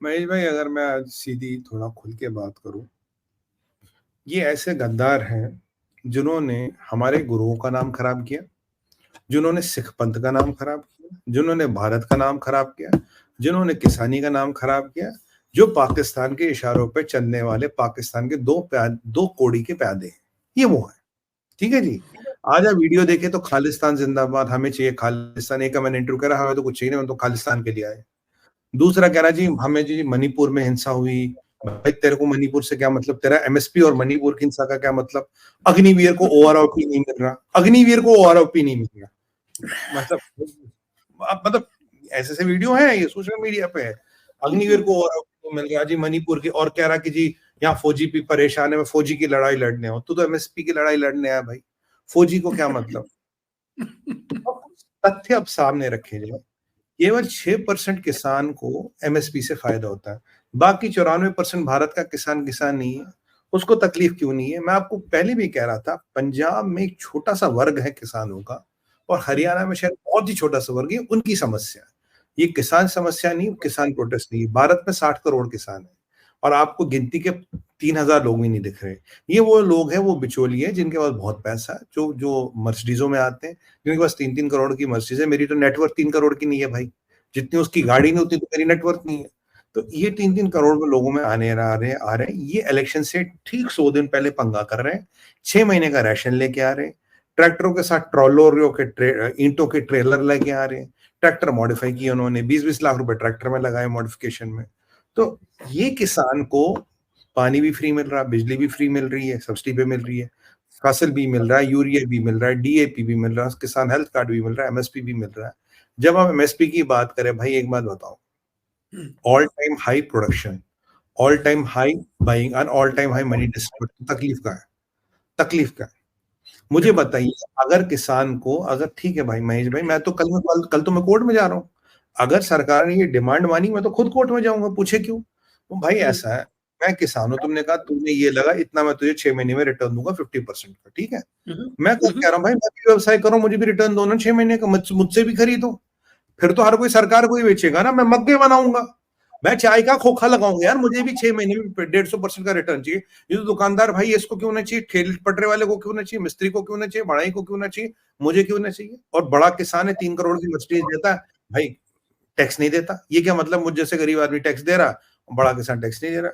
महेश भाई, अगर मैं आज सीधी थोड़ा खुल के बात करूं, ये ऐसे गद्दार हैं जिन्होंने हमारे गुरुओं का नाम खराब किया, जिन्होंने सिख पंथ का नाम खराब किया, जिन्होंने भारत का नाम खराब किया, जिन्होंने किसानी का नाम खराब किया, जो पाकिस्तान के इशारों पे चलने वाले पाकिस्तान के दो कोड़ी के प्यादे हैं। ये वो है। ठीक है जी। आज आप वीडियो देखे तो खालिस्तान जिंदाबाद, हमें चाहिए खालिस्तान। एक का मैंने इंटरव्यू करा, हमें तो कुछ चाहिए नहीं, हम तो खालिस्तान के लिए आए। दूसरा कह रहा जी हमें जी मणिपुर में हिंसा हुई। भाई तेरे को मणिपुर से क्या मतलब, तेरा एमएसपी और मणिपुर की हिंसा का क्या मतलब? अग्निवीर को ओआरओपी नहीं मिल रहा, अग्निवीर को ओआरओपी नहीं मिल रहा, मतलब ऐसे ऐसे वीडियो है, ये सोशल मीडिया पे है। अग्निवीर को ओआरओपी नहीं मिल रहा जी मणिपुर की, और कह रहा कि जी यहाँ फौजी भी परेशान है, मैं फौजी की लड़ाई लड़ने हो। तू तो एमएसपी की लड़ाई लड़ने आया भाई, फौजी को क्या मतलब? तथ्य अब सामने रखे जाए। केवल 6% किसान को एमएसपी से फायदा होता है, बाकी 94% भारत का किसान किसान नहीं है। उसको तकलीफ क्यों नहीं है? मैं आपको पहले भी कह रहा था, पंजाब में एक छोटा सा वर्ग है किसानों का, और हरियाणा में शायद बहुत ही छोटा सा वर्ग है, उनकी समस्या। ये किसान समस्या नहीं, किसान प्रोटेस्ट नहीं। भारत में 60 करोड़ किसान है, और आपको गिनती के 3,000 लोग भी नहीं दिख रहे। ये वो लोग हैं, वो बिचौलिए जिनके पास बहुत पैसा है, जो जो मर्सिडीजों में आते हैं, जिनके पास 3-3 करोड़ की मर्सिडीज है। मेरी तो नेटवर्थ 3 करोड़ की नहीं है भाई, जितनी उसकी गाड़ी नहीं उतनी तो मेरी नेटवर्थ नहीं है। तो ये 3-3 करोड़ में लोगों में आ रहे हैं। ये इलेक्शन से ठीक 100 दिन पहले पंगा कर रहे हैं, 6 महीने का राशन लेके आ रहे हैं, ट्रैक्टरों के साथ ट्रॉलोरियों के ईंटों के ट्रेलर लेके आ रहे हैं, ट्रैक्टर मॉडिफाई किए उन्होंने, 20-20 लाख रुपए ट्रैक्टर में लगाए मॉडिफिकेशन में। तो ये किसान को पानी भी फ्री मिल रहा, बिजली भी फ्री मिल रही है, सब्सिडी पे मिल रही है, फसल भी मिल रहा है, यूरिया भी मिल रहा है, डीएपी भी मिल रहा है, किसान हेल्थ कार्ड भी मिल रहा है, एमएसपी भी मिल रहा है। जब हम एमएसपी की बात करें, भाई एक बात बताओ, all time high production, all time high buying and all time high money distribute, तकलीफ का है? तकलीफ का है? मुझे बताइए, अगर किसान को, अगर ठीक है भाई महेश भाई, मैं तो कल तो मैं कोर्ट में जा रहा हूँ, अगर सरकार ने ये डिमांड मानी, मैं तो खुद कोर्ट में जाऊंगा, पूछे क्यों? तो भाई ऐसा है, मैं किसान हूं, तुमने कहा तुमने ये लगा इतना, मैं तुझे 6 महीने में रिटर्न दूंगा 50% का, ठीक है। मैं कल कह रहा हूँ भाई, मैं भी व्यवसाय करूँ, मुझे भी रिटर्न दो ना 6 महीने का, मुझसे भी खरीदो। फिर तो हर कोई सरकार को ही बेचेगा ना, मैं मग्गे बनाऊंगा, मैं चाय का खोखा लगाऊंगा यार, मुझे भी 6 महीने में 150% का रिटर्न चाहिए। ये तो दुकानदार भाई, इसको क्यों ना चाहिए, ठेले पटरे वाले को क्यों ना चाहिए, मिस्त्री को क्यों ना चाहिए, बढ़ाई को क्यों ना चाहिए, मुझे क्यों ना चाहिए? और बड़ा किसान है, 3 करोड़ की मछली देता है भाई, टैक्स नहीं देता। ये क्या मतलब, मुझ जैसे गरीब आदमी टैक्स दे रहा, बड़ा किसान टैक्स नहीं दे रहा?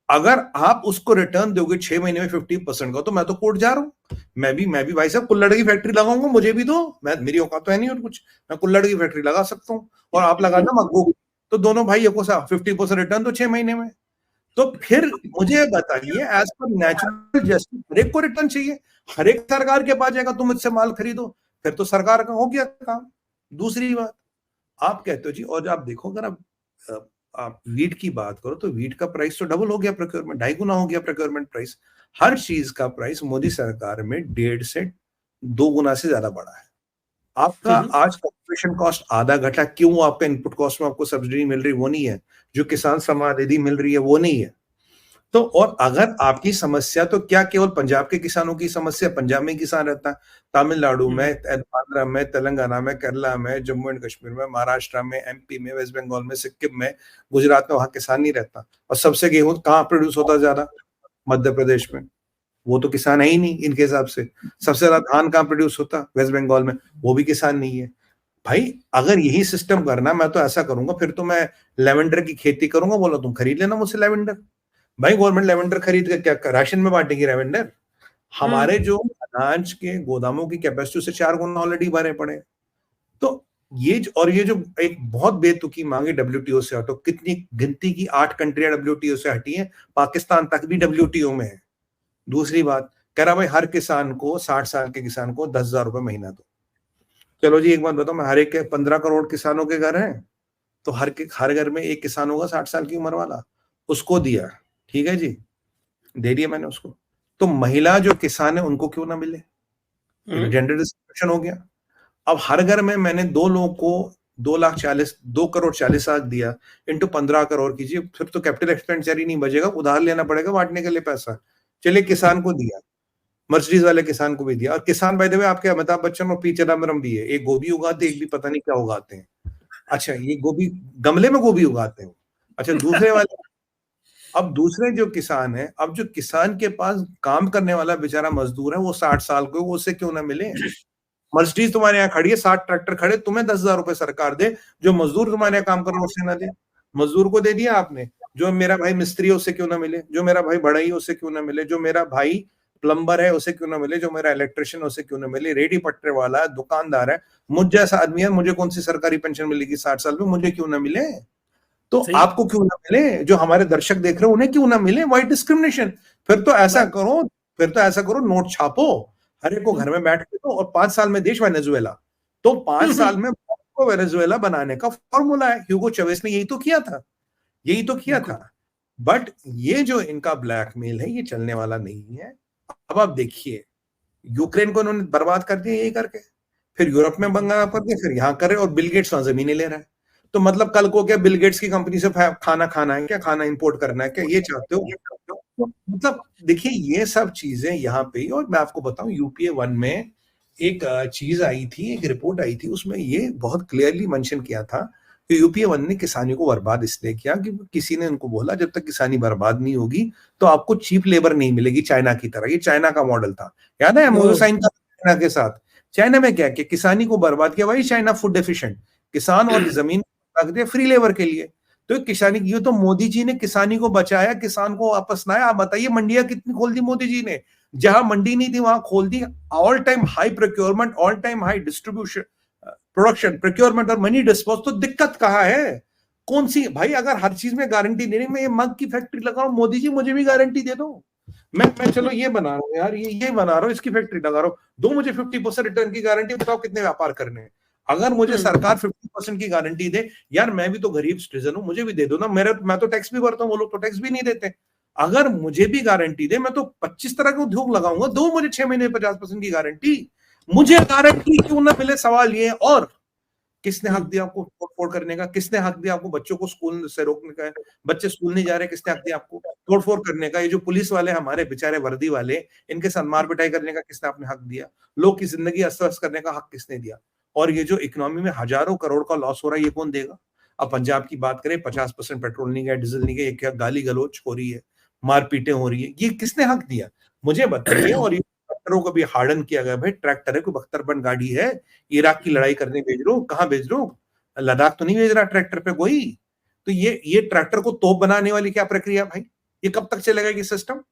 अगर आप उसको रिटर्न दोगे 6 महीने में 50% का, तो मैं तो कोर्ट जा रहा हूँ। मैं भी भाई साहब कुल्हड़ की फैक्ट्री लगाऊंगा, मुझे भी दो, मेरी औकात तो है नहीं और कुछ, मैं कुल्हड़ की फैक्ट्री लगा सकता हूँ, और आप लगाना मग्गो। तो दोनों भाई को 50% रिटर्न दो 6 महीने में। तो फिर मुझे बताइए, एज पर नेचुरल जस्टिस हर एक को रिटर्न चाहिए, हर एक सरकार के पास जाएगा, तुम मुझसे माल खरीदो, फिर तो सरकार का हो गया काम। दूसरी बात, आप कहते हो जी, और आप देखो, अगर आप वीट की बात करो, तो वीट का प्राइस तो डबल हो गया, प्रोक्योरमेंट 2.5 गुना हो गया, प्रोक्योरमेंट प्राइस। हर चीज का प्राइस मोदी सरकार में 1.5 से 2 गुना से ज्यादा बढ़ा है। आपका आज कल्टीवेशन कॉस्ट आधा घटा, क्यों? आपका इनपुट कॉस्ट में आपको सब्सिडी मिल रही, वो नहीं है। जो किसान सम्मान निधि मिल रही है, वो नहीं है। तो और अगर आपकी समस्या, तो क्या केवल पंजाब के किसानों की समस्या? पंजाब में किसान रहता है, तमिलनाडु में, आंध्र में, तेलंगाना में, केरला में, जम्मू एंड कश्मीर में, महाराष्ट्र में, एमपी में, वेस्ट बंगाल में, सिक्किम में, गुजरात में, वहां किसान नहीं रहता। और सबसे गेहूं कहाँ प्रोड्यूस होता ज्यादा? मध्य प्रदेश में। वो तो किसान है ही नहीं इनके हिसाब से। सबसे ज्यादा धान कहाँ प्रोड्यूस होता? वेस्ट बंगाल में। वो भी किसान नहीं है। भाई अगर यही सिस्टम करना, मैं तो ऐसा करूंगा, फिर तो मैं लेवेंडर की खेती करूंगा, बोला तुम खरीद लेना मुझसे लेवेंडर। भाई गवर्नमेंट लेवेंडर खरीद के क्या राशन में बांटेगी लेवेंडर? हमारे जो अनाज के गोदामों की कैपेसिटी से 4 गुना ऑलरेडी भरे पड़े। तो ये जो एक बहुत बेतुकी मांग है, डब्ल्यूटीओ से हटो। कितनी गिनती की 8 कंट्रियां डब्ल्यूटीओ से हटी हैं, पाकिस्तान तक भी डब्ल्यूटीओ में है। दूसरी बात, कह रहा भाई हर किसान को, 60 साल के किसान को 10,000 रुपए महीना दो। चलो जी, एक बात बताओ, मैं हर एक के 15 करोड़ किसानों के घर हैं, तो हर घर में एक किसान होगा 60 साल की उम्र वाला, उसको दिया, ठीक है जी, दे दिया मैंने उसको। तो महिला जो किसान है उनको क्यों ना मिले? जेंडर डिस्क्रिमिनेशन हो गया। अब हर घर में मैंने 2 लोगों को 2 करोड़ 40 लाख दिया, इंटू 15 करोड़ कीजिए, फिर तो कैपिटल एक्सपेंडिचर ही नहीं बचेगा, उधार लेना पड़ेगा बांटने के लिए पैसा। चलिए किसान को दिया, मर्सिडीज वाले किसान को भी दिया। और किसान बाय द वे आपके अमिताभ बच्चन और पी चिदम्बरम भी है, एक गोभी उगाते, एक भी पता नहीं क्या उगाते हैं। अच्छा, ये गोभी गमले में गोभी उगाते हैं, अच्छा दूसरे वाले, अब दूसरे जो किसान है, अब जो किसान के पास काम करने वाला बेचारा मजदूर है, वो 60 साल को, वो उससे क्यों ना मिले? मर्सिडीज तुम्हारे यहाँ खड़ी है, 60 ट्रैक्टर खड़े, तुम्हें 10,000 रुपए सरकार दे, जो मजदूर तुम्हारे यहाँ काम कर रहा है उससे ना दे? मजदूर को दे दिया आपने, जो मेरा भाई मिस्त्री है उससे क्यों ना मिले, जो मेरा भाई बढ़ई है उससे क्यों ना मिले, जो मेरा भाई प्लम्बर है उसे क्यों ना मिले, जो मेरा इलेक्ट्रिशियन उसे क्यों ना मिले, रेडी पट्टे वाला है, दुकानदार है, मुझ जैसा आदमी है, मुझे कौन सी सरकारी पेंशन मिलेगी 60 साल में, मुझे क्यों ना मिले? तो सही। आपको क्यों ना मिले? जो हमारे दर्शक देख रहे हैं उन्हें क्यों ना मिले? White discrimination. फिर तो ऐसा करो, फिर तो ऐसा करो, नोट छापो, हर एक को घर में बैठ के दो, और 5 साल में देश वेनेजुएला। तो 5 साल में को वेनेजुएला बनाने का फॉर्मूला है। ह्यूगो चेवेस ने यही तो किया था, यही तो किया बिल्कुल। था। बट ये जो इनका ब्लैकमेल है, ये चलने वाला नहीं है। अब आप देखिए, यूक्रेन को इन्होंने बर्बाद कर दिया यही करके, फिर यूरोप में बंगाल कर दिया, फिर यहाँ करे, और बिल गेट्स वहां जमीनें ले रहा है। तो मतलब कल को क्या बिल गेट्स की कंपनी से खाना खाना है क्या? खाना इंपोर्ट करना है क्या? ये चाहते हो? तो मतलब देखिए, ये सब चीजें यहाँ पे ही। और मैं आपको बताऊं, यूपीए 1 में एक चीज आई थी, एक रिपोर्ट आई थी, उसमें ये बहुत क्लियरली मेंशन किया था कि यूपीए 1 ने किसानी को बर्बाद इसलिए किया कि किसी ने उनको बोला जब तक किसानी बर्बाद नहीं होगी तो आपको चीप लेबर नहीं मिलेगी चाइना की तरह। ये चाइना का मॉडल था, याद है? एमओयू साइन का चाइना के साथ। चाइना में क्या किया? किसानी को बर्बाद किया। भाई चाइना फूड एफिशिएंट, किसान और जमीन रख दिया फ्री लेबर के लिए। तो किसानी, ये तो मोदी जी ने किसानी को बचाया, किसान को वापस लाया। आप बताइए, मंडियां कितनी खोल दी मोदी जी ने? जहां मंडी नहीं थी वहां खोल दी। All time high procurement, all time high distribution, production, procurement और मनी डिस्पोज। तो दिक्कत कहां है? कौन सी भाई? अगर हर चीज में गारंटी देनी, मैं ये मग की फैक्ट्री लगाऊं, मोदी जी मुझे भी गारंटी दे दो। मैं चलो ये बना रहा हूँ यार, ये बना रहा हूँ, इसकी फैक्ट्री लगा रहा हूँ, दो मुझे 50% रिटर्न की गारंटी, बताओ कितने व्यापार करने हैं। अगर मुझे सरकार 50% की गारंटी दे, यार मैं भी तो गरीब सिटीजन हूं, मुझे भी दे दो ना। मैं तो टैक्स भी भरता हूँ, वो लोग तो टैक्स भी नहीं देते। अगर मुझे भी गारंटी दे, मैं तो 25 तरह के उद्योग लगाऊंगा, दो मुझे 6 महीने 50% की गारंटी। मुझे गारंटी क्यों ना मिले? सवाल ये। और किसने हक दिया आपको तोड़फोड़ करने का? किसने हक दिया आपको बच्चों को स्कूल से रोकने का? बच्चे स्कूल नहीं जा रहे, किसने हक दिया आपको तोड़फोड़ करने का? ये जो पुलिस वाले हमारे बेचारे वर्दी वाले, इनके साथ मार पिटाई करने का किसने आपने हक दिया? लोग की जिंदगी अस्त व्यस्त करने का हक किसने दिया? और ये जो इकोनॉमी में हजारों करोड़ का लॉस हो रहा है, ये कौन देगा? अब पंजाब की बात करें, 50% पेट्रोल नहीं गया, डीजल नहीं गया, क्या गाली गलौज हो रही है, मारपीटें हो रही है, ये किसने हक दिया? मुझे बताइए। और ये ट्रैक्टरों को भी हार्डन किया गया। भाई ट्रैक्टर है, कोई बख्तरबंद गाड़ी है? इराक की लड़ाई करने भेज रहे हो? कहां भेज रहे हो? लद्दाख तो नहीं भेज रहा ट्रैक्टर पे कोई। तो ये ट्रैक्टर को तोप बनाने वाली क्या प्रक्रिया भाई? ये कब तक चलेगा ये सिस्टम?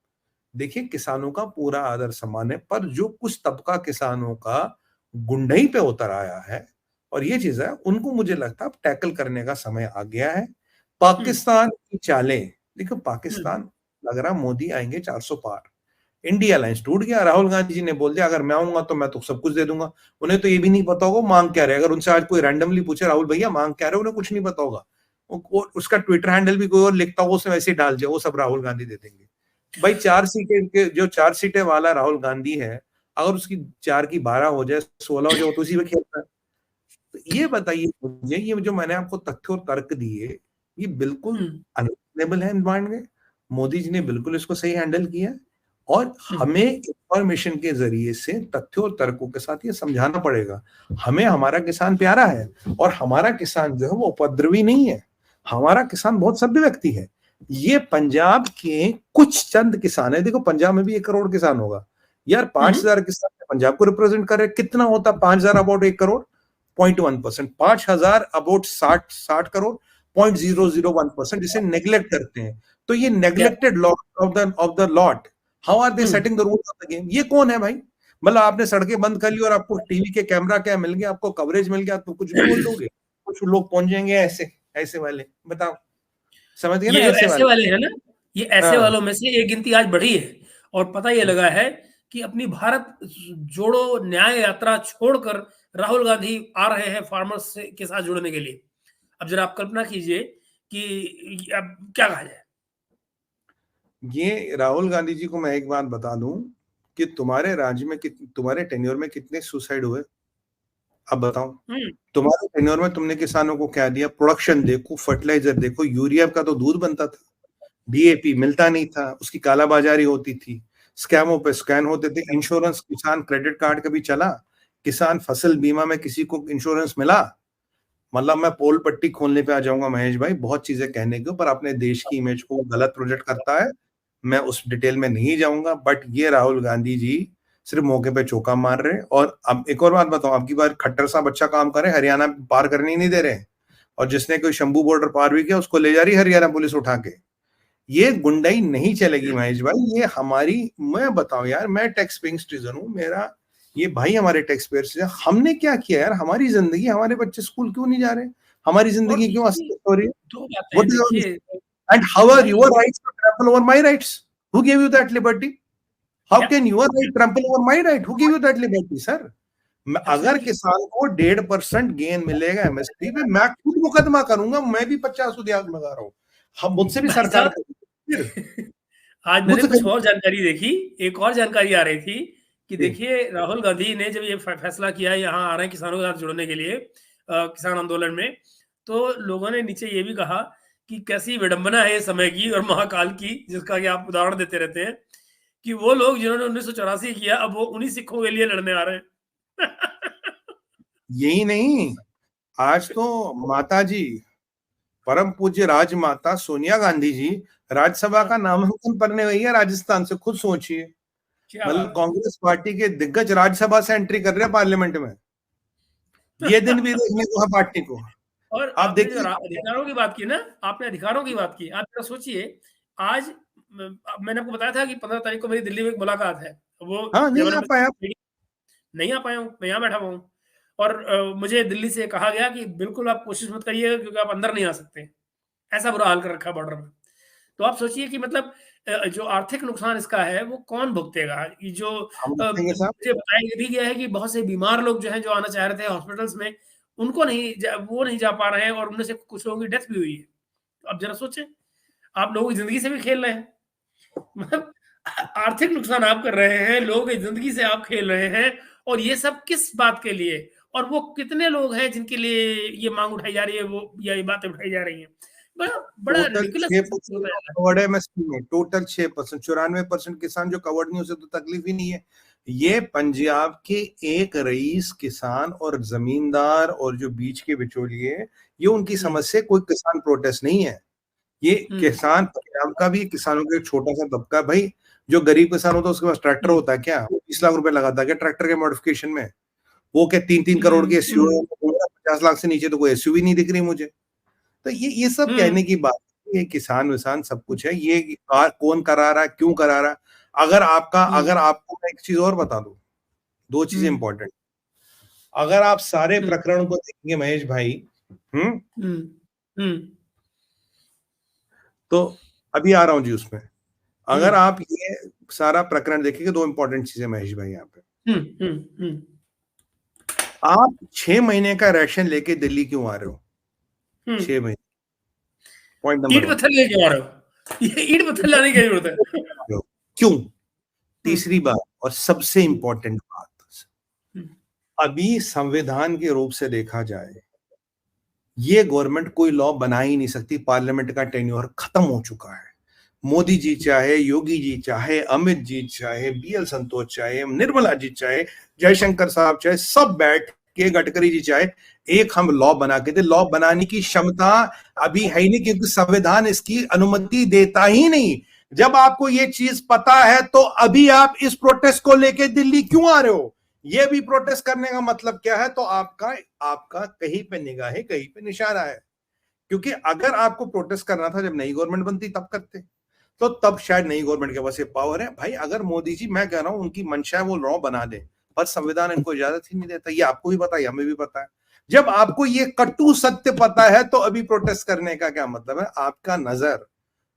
देखिए, किसानों का पूरा आदर सम्मान है, पर जो कुछ तबका किसानों का गुंडई पे उतर आया है, और ये चीज है, उनको मुझे लगता है अब टैकल करने का समय आ गया है। पाकिस्तान की चालें देखो, पाकिस्तान लग रहा मोदी आएंगे 400 पार। इंडिया अलायंस टूट गया। राहुल गांधी जी ने बोल दिया अगर मैं आऊंगा तो मैं तो सब कुछ दे दूंगा। उन्हें तो ये भी नहीं पता होगा मांग क्या रहे। अगर उनसे आज कोई रैंडमली पूछे, राहुल भैया मांग क्या रहे, उन्हें कुछ नहीं पता होगा। उसका ट्विटर हैंडल भी कोई और लिखता होगा, उसमें वैसे ही डाल दिया, वो सब राहुल गांधी दे देंगे। भाई 4 सीटें के, जो 4 सीटें वाला राहुल गांधी है, अगर उसकी 4 की 12 हो जाए, 16 हो जाए, तो उसी में खेलता है। तो ये बताइए मुझे, ये जो मैंने आपको तथ्य और तर्क दिए, ये बिल्कुल अनरिजनेबल है माइंड में? मोदी जी ने बिल्कुल इसको सही हैंडल किया है। और हमें इंफॉर्मेशन के जरिए से, तथ्यों और तर्कों के साथ ये समझाना पड़ेगा, हमें हमारा किसान प्यारा है, और हमारा किसान जो है वो उपद्रवी नहीं है। हमारा किसान बहुत सभ्य व्यक्ति है। ये पंजाब के कुछ चंद किसान है, देखो पंजाब में भी 1 करोड़ किसान होगा यार, 5,000 किसान पंजाब को रिप्रेजेंट कर रहे, कितना होता 5,000 अबाउट 1 करोड़? 0.1%। 5,000 अबाउट 60 करोड़, 0.001%, जिसे नेग्लेक्ट करते हैं। तो ये neglected lot of the lot, how are they setting the rules of the game? ये कौन है भाई? मतलब आपने सड़कें बंद कर ली और आपको टीवी के कैमरा क्या मिल गया, आपको कवरेज मिल गया, तो कुछ भी बोल दोगे? कुछ लोग पहुंच जाएंगे ऐसे ऐसे वाले, बताओ, समझ गए ना? ये जो ऐसे ऐसे वाले। वाले हैं ना, ये ऐसे हाँ, वालों में से एक गिनती आज बढ़ी है। और पता ये लगा है कि अपनी भारत जोड़ो न्याय यात्रा छोड़कर राहुल गांधी आ रहे हैं फार्मर्स के साथ जुड़ने के लिए। अब जरा आप कल्पना कीजिए कि अब क्या कहा जाए। ये राहुल गांधी जी को मैं एक बात बता दूं कि तुम्हारे राज्य में तुम्हारे टेन्योर में कितने सुसाइड हुए? अब बताओ। तुम्हारे टेन्योर में तुमने किसानों को क्या दिया? प्रोडक्शन देखो, फर्टिलाइजर देखो, यूरिया का तो दूध बनता था, डीएपी मिलता नहीं था, उसकी कालाबाजारी होती थी, स्कैमों पे स्कैन होते थे। इंश्योरेंस, किसान क्रेडिट कार्ड कभी चला? किसान फसल बीमा में किसी को इंश्योरेंस मिला? मतलब मैं पोल पट्टी खोलने पे आ जाऊंगा महेश भाई, बहुत चीजें कहने के ऊपर अपने देश की इमेज को गलत प्रोजेक्ट करता है, मैं उस डिटेल में नहीं जाऊंगा। बट ये राहुल गांधी जी सिर्फ मौके पे चौका मार रहे हैं। और अब एक और बात बताऊं, अब की बार खट्टर साहब अच्छा काम करे, हरियाणा पार करने ही नहीं दे रहे, और जिसने कोई शंभू बॉर्डर पार भी किया उसको ले जा रही हरियाणा पुलिस उठा के। ये गुंडाई नहीं चलेगी महेश भाई, ये हमारी, मैं बताऊं यार, मैं टैक्स पेइंग सिटीजन हूं, मेरा ये भाई हमारे टैक्स पेयर से, हमने क्या किया यार, हमारी जिंदगी, हमारे बच्चे स्कूल क्यों नहीं जा रहे, हमारी और जिंदगी क्यों देखिए, अस्तित्व हो रही है? दो बातें हैं, व्हाट इज, देखिए एंड हाउ आर भाई, your rights to trample over my rights? Who give you that liberty? How ya can your right trample over my right? Who give you that liberty sir? अगर absolutely. किसान को 1.5% gain मिलेगा MSP पे, मैं खुद मुकदमा करूंगा, मैं भी 50 उद्योग लगा रहा हूँ, हम मुझसे भी भाई सरकार साहब, फिर आज मैंने मुझसे कुछ कहीं। और जानकारी देखी, एक और जानकारी आ रही थी कि जी, देखिए राहुल गांधी ने जब ये फैसला किया है यहाँ आ रहे हैं किसानों के साथ जुड़ने के लिए किसान आंदोलन में, तो लोगों ने नीचे ये भी कहा कि कैसी विडंबना है ये समय की और महाकाल की, जिसका कि आप उदाहरण देते रहते हैं कि वो लोग जिन्होंने 1984 किया अब वो उन्हीं सिखों के लिए लड़ने आ रहे हैं। यही नहीं, आज तो माता जी, परम पूज्य राजमाता सोनिया गांधी जी राज्यसभा हाँ, का नामांकन करने गई है राजस्थान से, खुद सोचिए। क्या मतलब बात है। कांग्रेस पार्टी के दिग्गज राज्यसभा से एंट्री कर रहे हैं पार्लियामेंट में, ये दिन भी देखने को है पार्टी को। और आप आपने जो देखिए, अधिकारों की बात की ना, आपने अधिकारों की बात की, आप जरा सोचिए, आज मैंने आपको बताया था कि 15 तारीख को मेरी दिल्ली में एक मुलाकात है, वो हाँ नहीं आ पाया। जबलपुर नहीं आ पाया हूँ, मैं यहाँ बैठा हुआ हूँ। और मुझे दिल्ली से कहा गया कि बिल्कुल आप कोशिश मत करिएगा क्योंकि आप अंदर नहीं आ सकते, ऐसा बुरा हाल कर रखा है बॉर्डर में। तो आप सोचिए कि मतलब जो आर्थिक नुकसान इसका है वो कौन भुगतेगा? ये जो हम देखेंगे साहब, मुझे बताया ये भी गया है कि बहुत से बीमार लोग जो हैं, जो आना चाह रहे थे हॉस्पिटल्स में, उनको नहीं जा वो नहीं जा पा रहे हैं और उनमें से कुछ लोगों की डेथ भी हुई है। तो आप ज़रा सोचें, आप लोगों की ज़िंदगी से भी खेल रहे हैं। मतलब आर्थिक नुकसान आप कर रहे हैं, लोगों की ज़िंदगी से आप खेल रहे हैं और ये सब किस बात के लिए? और वो कितने लोग हैं जिनके लिए ये माँग उठाई जा रही है, वो या ये बातें उठाई जा रही हैं? बड़ा बड़ा टोटल रिडिकुलस 6% होता लोग जा रहा है। कवर्ड है एमएसपी में, टोटल 6%, 94% किसान जो कवर्ड नहीं, उसे तो तकलीफ ही नहीं है। ये पंजाब के एक रईस किसान और जमींदार और जो बीच के बिचौलिए, ये उनकी हुँ, समस्या, कोई किसान प्रोटेस्ट नहीं है। ये हुँ, किसान, पंजाब का भी किसानों का एक छोटा सा तबका भाई, जो गरीब किसान होता है उसके पास ट्रैक्टर हुँ, होता है क्या, वो 20 लाख रुपए लगाता है क्या ट्रैक्टर के मॉडिफिकेशन में? वो क्या 3-3 करोड़ की हुँ, एसयूवी, 50 लाख से नीचे तो कोई एसयूवी नहीं दिख रही मुझे। तो ये सब हुँ, कहने की बात है, ये किसान विसान सब कुछ है, ये कौन करा रहा है, क्यों करा रहा है? हुँ, अगर आपको मैं एक चीज और बता दूं, दो चीजें हुँ, इंपॉर्टेंट, अगर आप सारे हुँ, प्रकरण को देखेंगे महेश भाई, हम्म, हुँ, हुँ, तो अभी आ रहा हूं जी उसमें, हुँ, अगर आप ये सारा प्रकरण देखेंगे, दो इंपॉर्टेंट चीजें महेश भाई यहाँ पे, हुँ, हुँ, हुँ, आप 6 महीने का राशन लेके दिल्ली क्यों आ रहे हो? हुँ। 6 महीने, पॉइंट नंबर ईंट वन। पत्थर लेके आ रहे हो। ये ईंट पत्थर लाने की ज़रूरत है। क्यों? हुँ, तीसरी बात और सबसे हुँ, इंपॉर्टेंट बात, हुँ, अभी संविधान के रूप से देखा जाए, ये गवर्नमेंट कोई लॉ बना ही नहीं सकती, पार्लियामेंट का टेन्योर खत्म हो चुका है। मोदी जी चाहे, योगी जी चाहे, अमित जी चाहे, बीएल संतोष चाहे, निर्मला जी चाहे, जयशंकर साहब चाहे, सब बैठ के, गडकरी जी चाहे, एक हम लॉ बना के दे, लॉ बनाने की क्षमता अभी है ही नहीं, क्योंकि संविधान इसकी अनुमति देता ही नहीं। जब आपको ये चीज पता है तो अभी आप इस प्रोटेस्ट को लेके दिल्ली क्यों आ रहे हो? ये भी प्रोटेस्ट करने का मतलब क्या है? तो आपका आपका कहीं पे निगाह है, कहीं पे निशाना है। क्योंकि अगर आपको प्रोटेस्ट करना था जब नई गवर्नमेंट बनती तब करते, तो तब शायद नई गवर्नमेंट के पास ये पावर है भाई। अगर मोदी जी, मैं कह रहा हूं, उनकी मंशा है वो लॉ बना दे, पर संविधान इनको इजाजत ही नहीं देता। ये आपको भी पता है, हमें भी पता है। जब आपको ये कटु सत्य पता है तो अभी प्रोटेस्ट करने का क्या मतलब है? आपका नजर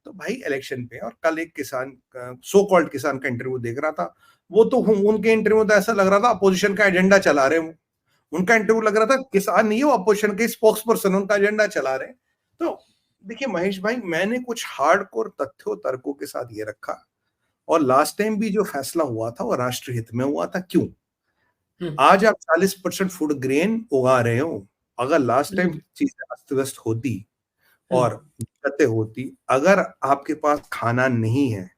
तो भाई इलेक्शन पे। और कल एक किसान, सो कॉल्ड किसान का इंटरव्यू देख रहा था, वो तो उनके इंटरव्यू तो ऐसा लग रहा था अपोजिशन का एजेंडा चला रहे हो। उनका इंटरव्यू लग रहा था किसान नहीं है, वो अपोजिशन के स्पोक्स पर्सन, उनका एजेंडा चला रहे हैं। तो देखिए महेश भाई, मैंने कुछ हार्डकोर तथ्यों तर्कों के साथ ये रखा, और लास्ट टाइम भी जो फैसला हुआ था वो राष्ट्र हित में हुआ था। क्यों? हुँ, आज आप 40% फूड ग्रेन उगा रहे हो, अगर लास्ट टाइम हुँ, चीजें अस्त व्यस्त होती हुँ, और दिक्कतें होती, अगर आपके पास खाना नहीं है,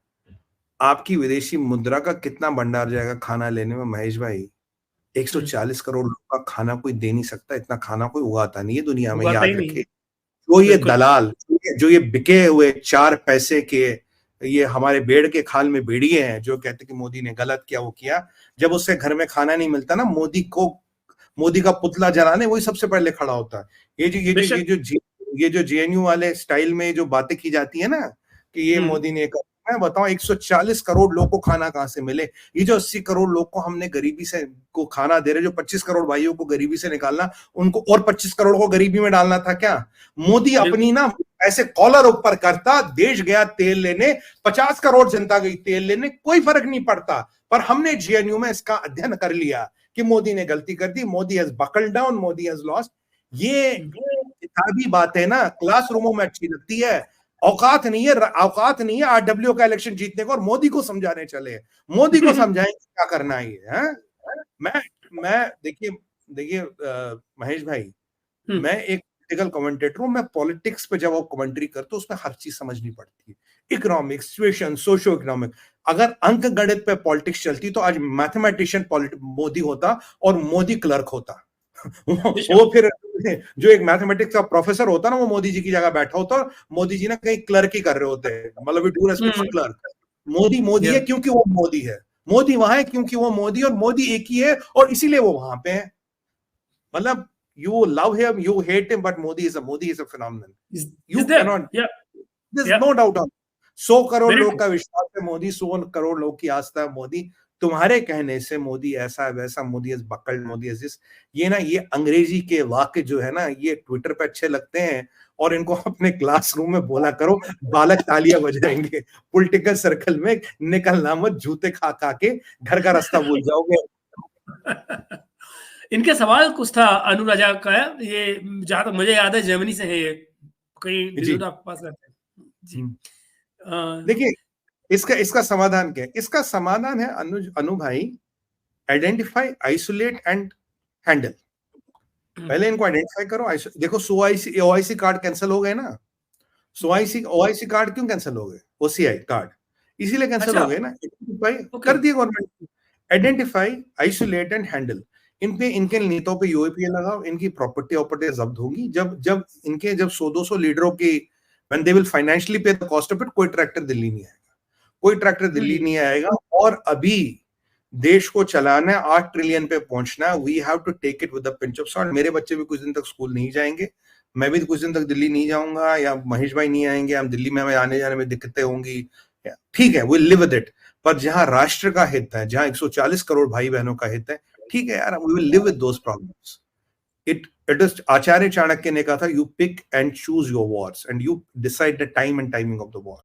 आपकी विदेशी मुद्रा का कितना भंडार जाएगा खाना लेने में महेश भाई? 140 करोड़ लोगों का खाना कोई दे नहीं सकता, इतना खाना कोई उगाता नहीं है दुनिया में, उगाता ही याद नहीं है। रखे। जो ये बिल्कुल। दलाल, जो ये बिके हुए 4 पैसे के, ये हमारे भेड़ के खाल में भेड़िए हैं, जो कहते कि मोदी ने गलत किया, वो किया। जब उससे घर में खाना नहीं मिलता ना, मोदी का पुतला जलाने वही सबसे पहले खड़ा होता है। बेशक। ये जो जेएनयू वाले स्टाइल में जो बातें की जाती है ना, कि ये मोदी ने कर, मैं बताऊं 140 करोड़ लोग को खाना कहां से मिले? ये जो 80 करोड़ लोग को हमने गरीबी से को खाना दे रहे, जो 25 करोड़ भाइयों को गरीबी से निकालना, उनको और 25 करोड़ को गरीबी में डालना था क्या? मोदी बिल्कुल। अपनी ना ऐसे कॉलर ऊपर करता, देश गया तेल लेने, 50 करोड़ जनता गई तेल लेने, कोई फर्क नहीं पड़ता। पर हमने जेएनयू में इसका अध्ययन कर लिया कि मोदी ने गलती कर दी, Modi has buckled down, Modi has lost. ये किताबी बात है ना, क्लासरूमों में अच्छी लगती है, औकात नहीं है आरडब्ल्यू का इलेक्शन जीतने को, और मोदी को समझाने चले, मोदी को समझाएंगे क्या करना है ये, है? मैं देखिए महेश भाई, मैं एक पॉलिटिकल कमेंटेटर हूं, मैं पॉलिटिक्स पे जब आप कमेंट्री करते हो उसमें हर चीज समझनी पड़ती है, इकोनॉमिक सिचुएशन, सोशो इकोनॉमिक। अगर अंक गणित पे पॉलिटिक्स चलती तो आज मैथमेटिशियन मोदी होता और मोदी क्लर्क होता। वो फिर जो एक मैथमेटिक्स का प्रोफेसर होता ना, वो मोदी जी की जगह बैठा होता, मोदी जी ना कहीं क्लर्क ही कर रहे होते, मतलब do respect for clerk. Modi है क्योंकि वो मोदी है, मोदी वहां है क्योंकि वो मोदी, और मोदी एक ही है और इसीलिए वो वहां पे है। मतलब you love him, you hate him, but Modi is a phenomenon. You cannot, there's no doubt on it. 100 crore लोग का विश्वास है मोदी, 100 करोड़ लोग की आस्था है मोदी। तुम्हारे कहने से मोदी ऐसा वैसा, Modi is buckled, Modi is this, ये ना, ये अंग्रेजी के वाक्य जो है ना, ये ट्विटर पे अच्छे लगते हैं, और इनको अपने क्लासरूम में बोला करो, बालक तालियां बजाएंगे, पॉलिटिकल सर्कल में निकलना मत, जूते खा खा के घर का रास्ता भूल जाओगे। इनके सवाल कुछ था अनुराजा का, ये जहां तक मुझे याद है जर्मनी से है, ये कहीं दिल्ली आपके पास रहते हैं जी। देखिए इसका समाधान क्या है? इसका समाधान है अनु भाई, आइडेंटिफाई, आइसोलेट एंड हैंडल। पहले इनको आइडेंटिफाई करो। देखो ओआईसी कार्ड कैंसिल हो गए ना, ओआईसी कार्ड क्यों कैंसिल हो गए? ओसीआई कार्ड इसीलिए कैंसिल हो गए ना, कर दिए government. Identify, isolate and handle, इनके नेताओं पे यूएपीए लगाओ, इनकी प्रॉपर्टी जब्त होगी। जब 100-200 लीडरों की when they will financially pay the cost of it, कोई ट्रैक्टर दिल्ली नहीं आएगा। और अभी देश को चलाना है, 8 ट्रिलियन पे पहुंचना है, we have to take it with a pinch of salt. मेरे बच्चे भी कुछ दिन तक स्कूल नहीं जाएंगे, मैं भी कुछ दिन तक दिल्ली नहीं जाऊंगा, या महेश भाई नहीं आएंगे, हम दिल्ली में हमें आने जाने में दिक्कतें होंगी, ठीक है, we'll live with it। पर जहां राष्ट्र का हित है, जहां 140 करोड़ भाई बहनों का हित है, ठीक है यार, we will live with those problems। It is आचार्य चाणक्य ने कहा था, you pick and choose your wars and you decide the time and timing of the war।